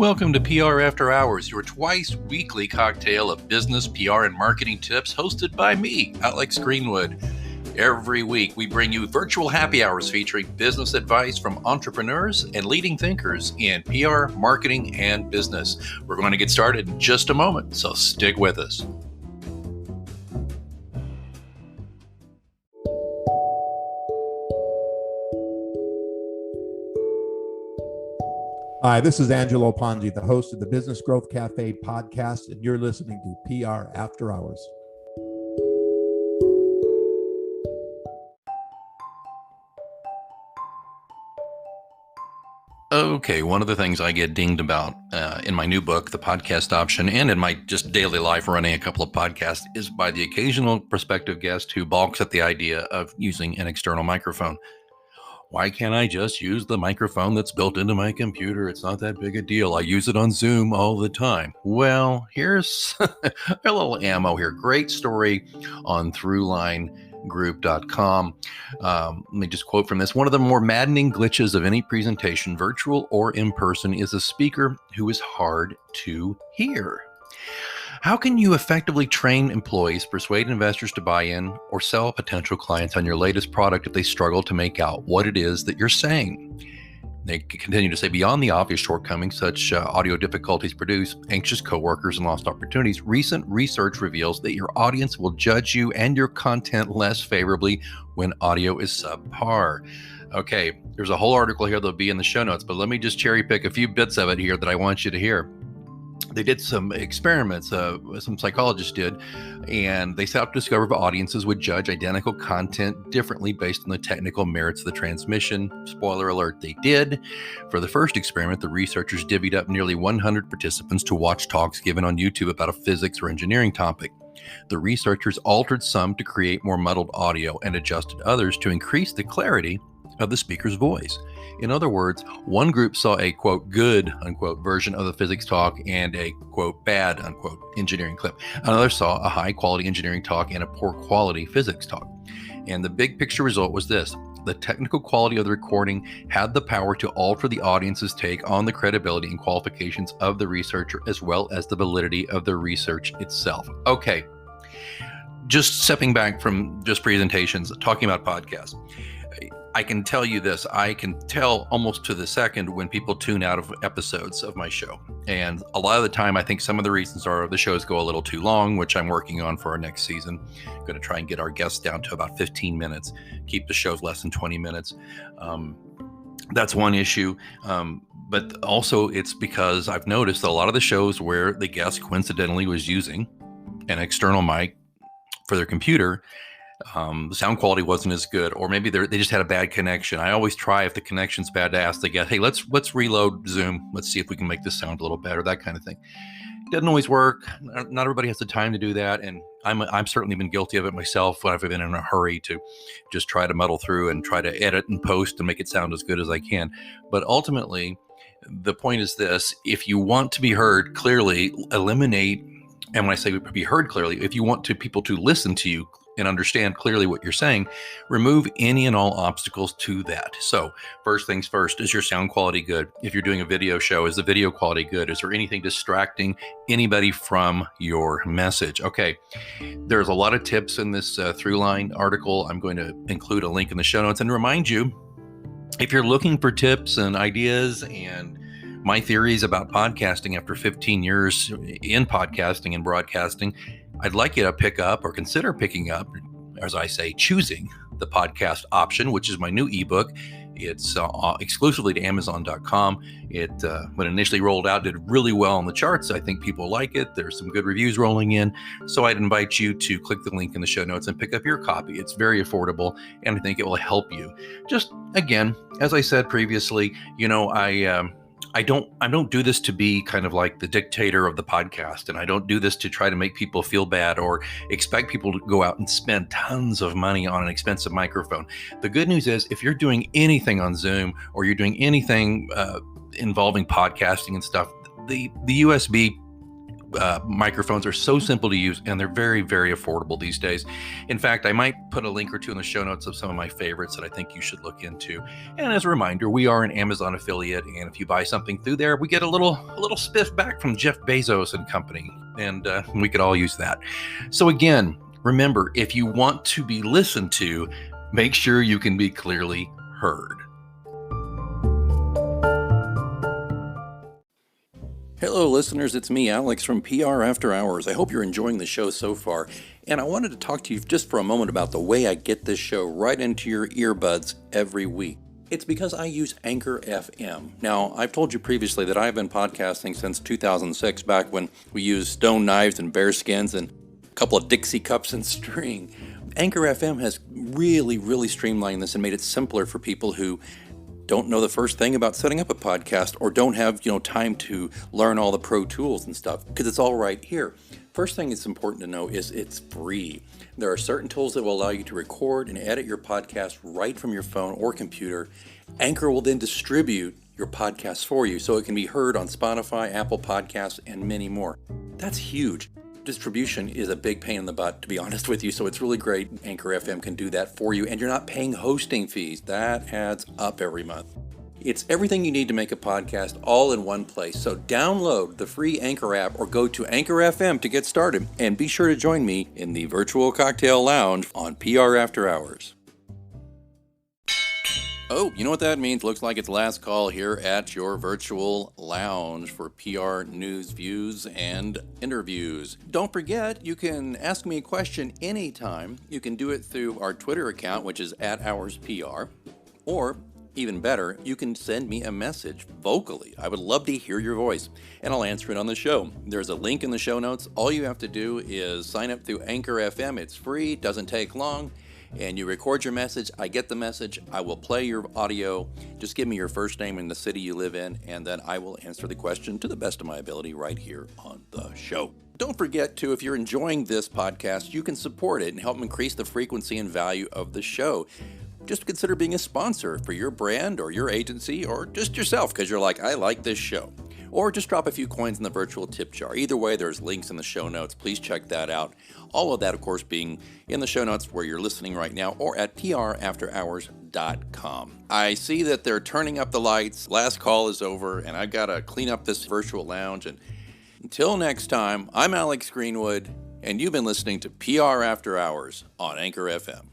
Welcome to PR After Hours, your twice weekly cocktail of business, PR, and marketing tips hosted by me, Alex Greenwood. Every week, we bring you virtual happy hours featuring business advice from entrepreneurs and leading thinkers in PR, marketing, and business. We're going to get started in just a moment, so stick with us. Hi, this is Angelo Ponzi, the host of the Business Growth Cafe podcast, and you're listening to PR After Hours. Okay, one of the things I get dinged about in my new book, The Podcast Option, and in my just daily life running a couple of podcasts is by the occasional prospective guest who balks at the idea of using an external microphone. Why can't I just use the microphone that's built into my computer? It's not that big a deal. I use it on Zoom all the time. Well, here's a little ammo here. Great story on ThroughlineGroup.com. Let me just quote from this. One of the more maddening glitches of any presentation, virtual or in person, is a speaker who is hard to hear. How can you effectively train employees, persuade investors to buy in, or sell potential clients on your latest product if they struggle to make out what it is that you're saying? They continue to say, beyond the obvious shortcomings such audio difficulties produce anxious coworkers and lost opportunities, recent research reveals that your audience will judge you and your content less favorably when audio is subpar. Okay, there's a whole article here that'll be in the show notes, but let me just cherry pick a few bits of it here that I want you to hear. They did some experiments, some psychologists did, and they set out to discover if audiences would judge identical content differently based on the technical merits of the transmission. Spoiler alert, they did. For the first experiment, the researchers divvied up nearly 100 participants to watch talks given on YouTube about a physics or engineering topic. The researchers altered some to create more muddled audio and adjusted others to increase the clarity of the speaker's voice. In other words, one group saw a, quote, good, unquote, version of the physics talk and a, quote, bad, unquote, engineering clip. Another saw a high-quality engineering talk and a poor-quality physics talk. And the big picture result was this. The technical quality of the recording had the power to alter the audience's take on the credibility and qualifications of the researcher, as well as the validity of the research itself. Okay, just stepping back from just presentations, talking about podcasts. I can tell you this, I can tell almost to the second when people tune out of episodes of my show. And a lot of the time, I think some of the reasons are the shows go a little too long, which I'm working on for our next season. I'm going to try and get our guests down to about 15 minutes, keep the shows less than 20 minutes. That's one issue. But also it's because I've noticed a lot of the shows where the guest coincidentally was using an external mic for their computer, the sound quality wasn't as good, or maybe they just had a bad connection. I always try, if the connection's bad, to ask the guest, hey, let's reload Zoom. Let's see if we can make this sound a little better, that kind of thing. It doesn't always work. Not everybody has the time to do that. And I'm certainly been guilty of it myself when I've been in a hurry to just try to muddle through and try to edit and post and make it sound as good as I can. But ultimately, the point is this: if you want to be heard clearly, eliminate, and when I say be heard clearly, if you want people to listen to you and understand clearly what you're saying, remove any and all obstacles to that. So first things first, is your sound quality good? If you're doing a video show, is the video quality good? Is there anything distracting anybody from your message? Okay, there's a lot of tips in this Throughline article. I'm going to include a link in the show notes and remind you, if you're looking for tips and ideas and my theories about podcasting after 15 years in podcasting and broadcasting, I'd like you to pick up or consider picking up, as I say, choosing the podcast option, which is my new ebook. It's exclusively to Amazon.com. It, when initially rolled out, did really well on the charts. I think people like it. There's some good reviews rolling in. So I'd invite you to click the link in the show notes and pick up your copy. It's very affordable, and I think it will help you. Just, again, as I said previously, I don't do this to be kind of like the dictator of the podcast, and I don't do this to try to make people feel bad or expect people to go out and spend tons of money on an expensive microphone. The good news is, if you're doing anything on Zoom or you're doing anything involving podcasting and stuff, the USB microphones are so simple to use, and they're very, very affordable these days. In fact, I might put a link or two in the show notes of some of my favorites that I think you should look into. And as a reminder, we are an Amazon affiliate, and if you buy something through there, we get a little spiff back from Jeff Bezos and company, and we could all use that. So again, remember, if you want to be listened to, make sure you can be clearly heard. Hello, listeners. It's me, Alex, from PR After Hours. I hope you're enjoying the show so far. And I wanted to talk to you just for a moment about the way I get this show right into your earbuds every week. It's because I use Anchor FM. Now, I've told you previously that I've been podcasting since 2006, back when we used stone knives and bear skins and a couple of Dixie cups and string. Anchor FM has really streamlined this and made it simpler for people who don't know the first thing about setting up a podcast or don't have, time to learn all the pro tools and stuff, because it's all right here. First thing that's important to know is it's free. There are certain tools that will allow you to record and edit your podcast right from your phone or computer. Anchor will then distribute your podcast for you so it can be heard on Spotify, Apple Podcasts, and many more. That's huge. Distribution is a big pain in the butt, to be honest with you, so it's really great Anchor FM can do that for you, and you're not paying hosting fees. That adds up every month. It's everything you need to make a podcast all in one place. So download the free Anchor app or go to Anchor FM to get started, and be sure to join me in the virtual cocktail lounge on PR After Hours. Oh, you know what that means? Looks like it's last call here at your virtual lounge for PR news, views, and interviews. Don't forget, you can ask me a question anytime. You can do it through our Twitter account, which is @HoursPR, or even better, you can send me a message vocally. I would love to hear your voice, and I'll answer it on the show. There's a link in the show notes. All you have to do is sign up through Anchor FM. It's free, doesn't take long. And you record your message, I get the message, I will play your audio, just give me your first name and the city you live in, and then I will answer the question to the best of my ability right here on the show. Don't forget to, if you're enjoying this podcast, you can support it and help increase the frequency and value of the show. Just consider being a sponsor for your brand or your agency or just yourself because you're like, I like this show. Or just drop a few coins in the virtual tip jar. Either way, there's links in the show notes. Please check that out. All of that, of course, being in the show notes where you're listening right now or at prafterhours.com. I see that they're turning up the lights. Last call is over, and I've got to clean up this virtual lounge. And until next time, I'm Alex Greenwood, and you've been listening to PR After Hours on Anchor FM.